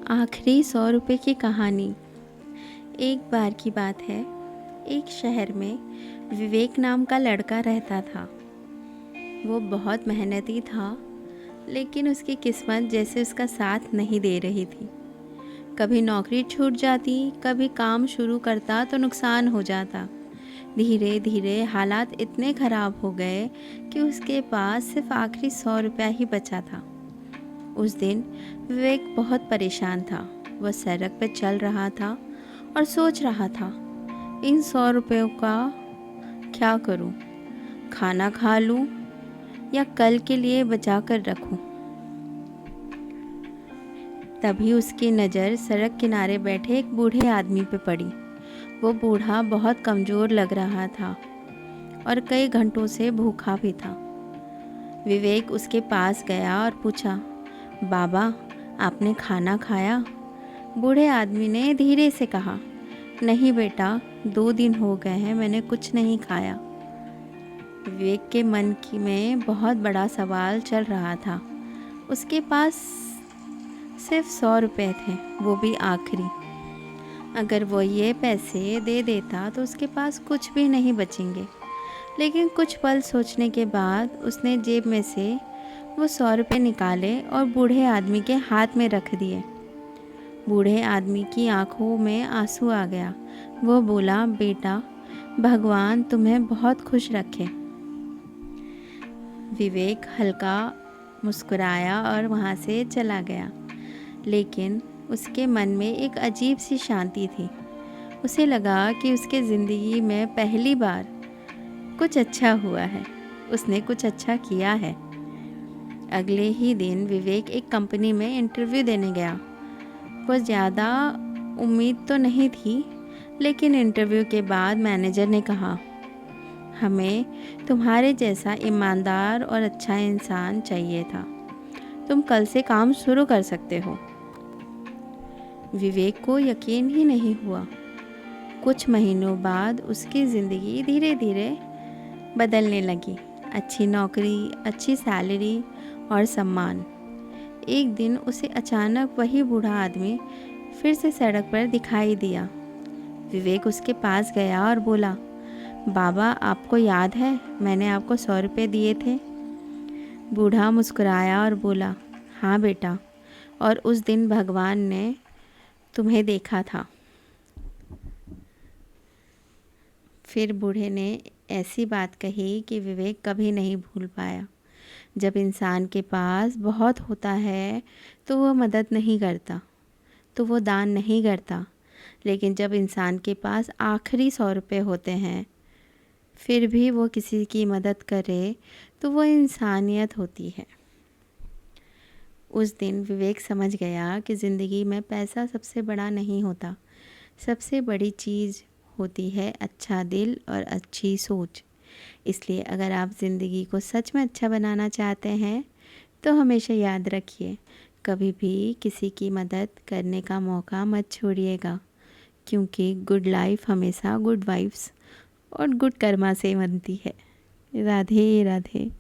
आखिरी 100 रुपये की कहानी। एक बार की बात है, एक शहर में विवेक नाम का लड़का रहता था। वो बहुत मेहनती था, लेकिन उसकी किस्मत जैसे उसका साथ नहीं दे रही थी। कभी नौकरी छूट जाती, कभी काम शुरू करता तो नुकसान हो जाता। धीरे धीरे हालात इतने ख़राब हो गए कि उसके पास सिर्फ आखिरी 100 रुपया ही बचा था। उस दिन विवेक बहुत परेशान था। वह सड़क पर चल रहा था और सोच रहा था, इन 100 रुपयों का क्या करूं? खाना खा लूं या कल के लिए बचा कर रखूं? तभी उसकी नज़र सड़क किनारे बैठे एक बूढ़े आदमी पे पड़ी। वो बूढ़ा बहुत कमज़ोर लग रहा था और कई घंटों से भूखा भी था। विवेक उसके पास गया और पूछा, बाबा, आपने खाना खाया? बूढ़े आदमी ने धीरे से कहा, नहीं बेटा, 2 दिन हो गए हैं, मैंने कुछ नहीं खाया। विवेक के मन में बहुत बड़ा सवाल चल रहा था। उसके पास सिर्फ 100 रुपये थे, वो भी आखिरी। अगर वो ये पैसे दे देता तो उसके पास कुछ भी नहीं बचेंगे। लेकिन कुछ पल सोचने के बाद उसने जेब में से वो 100 रुपये निकाले और बूढ़े आदमी के हाथ में रख दिए। बूढ़े आदमी की आंखों में आंसू आ गया। वो बोला, बेटा, भगवान तुम्हें बहुत खुश रखे। विवेक हल्का मुस्कुराया और वहाँ से चला गया, लेकिन उसके मन में एक अजीब सी शांति थी। उसे लगा कि उसके ज़िंदगी में पहली बार कुछ अच्छा हुआ है, उसने कुछ अच्छा किया है। अगले ही दिन विवेक एक कंपनी में इंटरव्यू देने गया। वो ज़्यादा उम्मीद तो नहीं थी, लेकिन इंटरव्यू के बाद मैनेजर ने कहा, हमें तुम्हारे जैसा ईमानदार और अच्छा इंसान चाहिए था। तुम कल से काम शुरू कर सकते हो। विवेक को यकीन ही नहीं हुआ। कुछ महीनों बाद उसकी ज़िंदगी धीरे धीरे बदलने लगी। अच्छी नौकरी, अच्छी सैलरी और सम्मान। एक दिन उसे अचानक वही बूढ़ा आदमी फिर से सड़क पर दिखाई दिया। विवेक उसके पास गया और बोला, बाबा, आपको याद है मैंने आपको 100 रुपये दिए थे? बूढ़ा मुस्कुराया और बोला, हाँ बेटा, और उस दिन भगवान ने तुम्हें देखा था। फिर बूढ़े ने ऐसी बात कही कि विवेक कभी नहीं भूल पाया। जब इंसान के पास बहुत होता है तो वह मदद नहीं करता, तो वो दान नहीं करता। लेकिन जब इंसान के पास आखिरी 100 रुपये होते हैं, फिर भी वो किसी की मदद करे, तो वो इंसानियत होती है। उस दिन विवेक समझ गया कि ज़िंदगी में पैसा सबसे बड़ा नहीं होता। सबसे बड़ी चीज़ होती है अच्छा दिल और अच्छी सोच। इसलिए अगर आप ज़िंदगी को सच में अच्छा बनाना चाहते हैं तो हमेशा याद रखिए, कभी भी किसी की मदद करने का मौका मत छोड़िएगा, क्योंकि गुड लाइफ हमेशा गुड वाइब्स और गुड कर्मा से बनती है। राधे राधे।